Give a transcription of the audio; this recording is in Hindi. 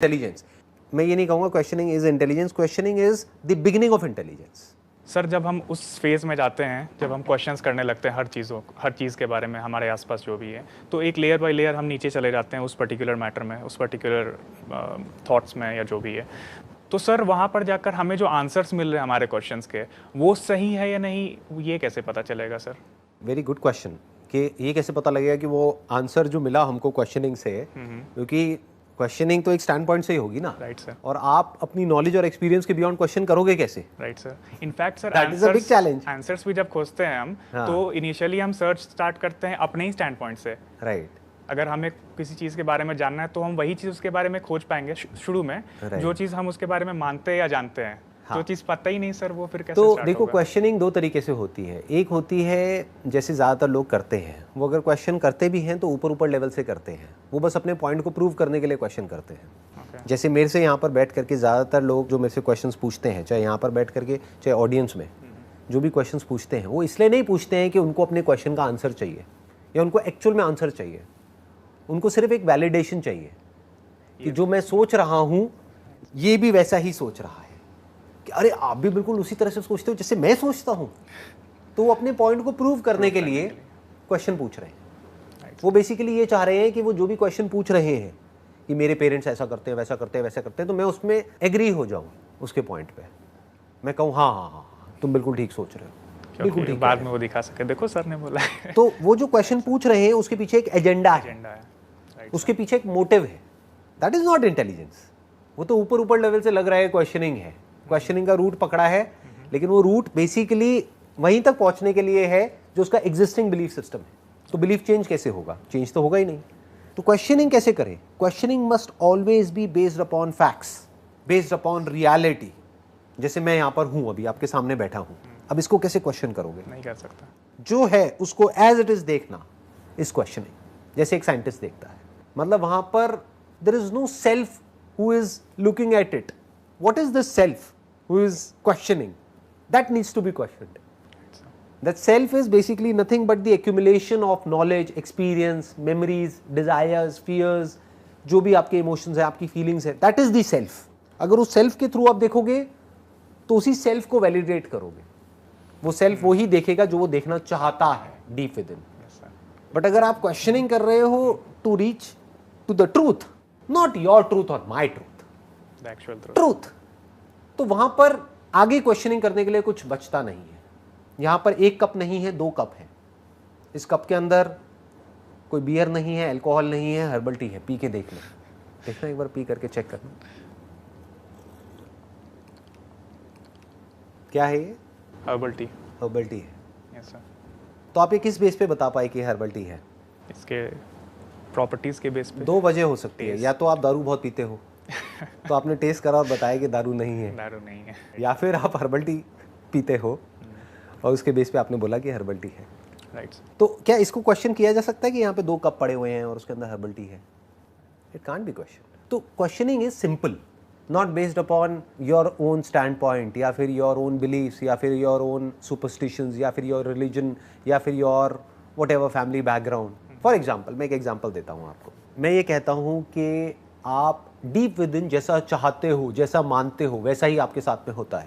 इंटेलिजेंस। मैं ये नहीं कहूँगा questioning is intelligence, questioning is the beginning of intelligence. Sir जब हम उस फेज़ में जाते हैं जब हम क्वेश्चंस करने लगते हैं हर चीज़ के बारे में, हमारे आसपास जो भी है, तो एक लेयर बाय लेयर हम नीचे चले जाते हैं उस पर्टिकुलर मैटर में, उस पर्टिकुलर थॉट्स में या जो भी है। तो सर वहाँ पर जाकर हमें जो आंसर्स मिल रहे हैं हमारे क्वेश्चंस के, वो सही है या नहीं, ये कैसे पता चलेगा सर? वेरी गुड क्वेश्चन कि ये कैसे पता लगेगा कि वो आंसर जो मिला हमको क्वेश्चनिंग से, क्योंकि क्वेश्चनिंग तो एक स्टैंड पॉइंट से ही होगी ना। Right sir. और आप अपनी नॉलेज और एक्सपीरियंस के बियॉन्ड क्वेश्चन करोगे कैसे? Right sir. In fact sir That is a big challenge. Answers भी जब खोजते हैं हम, तो इनिशियली हम सर्च स्टार्ट करते हैं अपने ही स्टैंड पॉइंट से। राइट। अगर हमें किसी चीज़ के बारे में जानना है तो हम वही चीज़ उसके बारे में खोज पाएंगे शुरू में। जो चीज़ हम उसके बारे में मानते हैं या जानते हैं, जो चीज़ पता ही नहीं सर, वो फिर कैसे तो स्टार्ट देखो, होगा? क्वेश्चनिंग दो तरीके से होती है। एक होती है जैसे ज़्यादातर लोग करते हैं, वो अगर क्वेश्चन करते भी हैं तो ऊपर ऊपर लेवल से करते हैं, वो बस अपने पॉइंट को प्रूव करने के लिए क्वेश्चन करते हैं। जैसे मेरे से यहाँ पर बैठ करके ज़्यादातर लोग जो मेरे से क्वेश्चंस पूछते हैं, चाहे यहाँ पर बैठ करके चाहे ऑडियंस में, जो भी क्वेश्चंस पूछते हैं वो इसलिए नहीं पूछते हैं कि उनको अपने क्वेश्चन का आंसर चाहिए या उनको एक्चुअल में आंसर चाहिए। उनको सिर्फ एक वैलिडेशन चाहिए कि जो मैं सोच रहा हूँ ये भी वैसा ही सोच रहा है, कि अरे आप भी बिल्कुल उसी तरह से सोचते हो जैसे मैं सोचता हूँ। तो वो अपने पॉइंट को प्रूव करने के लिए क्वेश्चन पूछ रहे हैं। वो बेसिकली ये चाह रहे हैं कि वो जो भी क्वेश्चन पूछ रहे हैं कि मेरे पेरेंट्स ऐसा करते हैं, वैसा करते हैं, वैसा करते हैं, तो मैं उसमें एग्री हो जाऊँ उसके पॉइंट पे। मैं कहूँ हाँ हाँ हाँ तुम बिल्कुल ठीक सोच रहे हो, बिल्कुल ठीक। बाद में वो दिखा सके, देखो सर ने बोला है। तो वो जो क्वेश्चन पूछ रहे हैं उसके पीछे एक एजेंडा है, राइट। उसके पीछे एक मोटिव है। That is not intelligence. वो तो ऊपर ऊपर लेवल से लग रहा है क्वेश्चनिंग है, क्वेश्चनिंग का रूट पकड़ा है, लेकिन वो रूट बेसिकली वहीं तक पहुंचने के लिए है जो उसका एग्जिस्टिंग बिलीफ सिस्टम है। तो बिलीफ चेंज कैसे होगा? चेंज तो होगा ही नहीं। तो क्वेश्चनिंग कैसे करें? Questioning must always be based upon facts, based upon reality. जैसे मैं यहाँ पर हूँ, अभी आपके सामने बैठा हूँ, अब इसको कैसे क्वेश्चन करोगे? नहीं कर सकता। जो है उसको एज इट इज देखना इज क्वेश्चनिंग। जैसे एक साइंटिस्ट देखता है, मतलब वहां पर there is no self who is looking at it. What is this self who is questioning? That needs to be questioned. That self is basically nothing but the accumulation of knowledge, experience, memories, desires, fears, जो भी आपके emotions है, आपकी feelings है, that is the self। अगर उस self के थ्रू आप देखोगे तो उसी self को validate करोगे। वो self वो ही देखेगा जो वो देखना चाहता है deep within। But अगर आप questioning कर रहे हो to reach to the truth, not your truth or my truth, The actual truth, तो वहां पर आगे questioning करने के लिए कुछ बचता नहीं है। यहाँ पर एक कप नहीं है, दो कप है। इस कप के अंदर कोई बियर नहीं है, अल्कोहल नहीं है, हर्बल टी है। पी के देख लो, देखना एक बार पी करके चेक करना क्या है ये। Herbal tea. हर्बल टी है। Yes sir. तो आप ये किस बेस पे बता पाए कि हर्बल टी है? इसके प्रॉपर्टीज के बेस पे। दो वजह हो सकती है, या तो आप दारू बहुत पीते हो तो आपने टेस्ट करा और बताया कि दारू नहीं है, दारू नहीं है, या फिर आप हर्बल टी पीते हो और उसके बेस पे आपने बोला कि हर्बल टी है। राइट। तो क्या इसको क्वेश्चन किया जा सकता है कि यहाँ पे दो कप पड़े हुए हैं और उसके अंदर हर्बल टी है? It can't be question. तो questioning is simple, not based upon your own standpoint, या फिर योर ओन बिलीव्स, या फिर योर ओन सुपरस्टिशंस, या फिर योर रिलीजन, या फिर your what ever family background. For example, मैं एक एग्जाम्पल देता हूँ आपको। मैं ये कहता हूँ कि आप डीप विद इन जैसा चाहते हो, जैसा मानते हो, वैसा ही आपके साथ में होता है।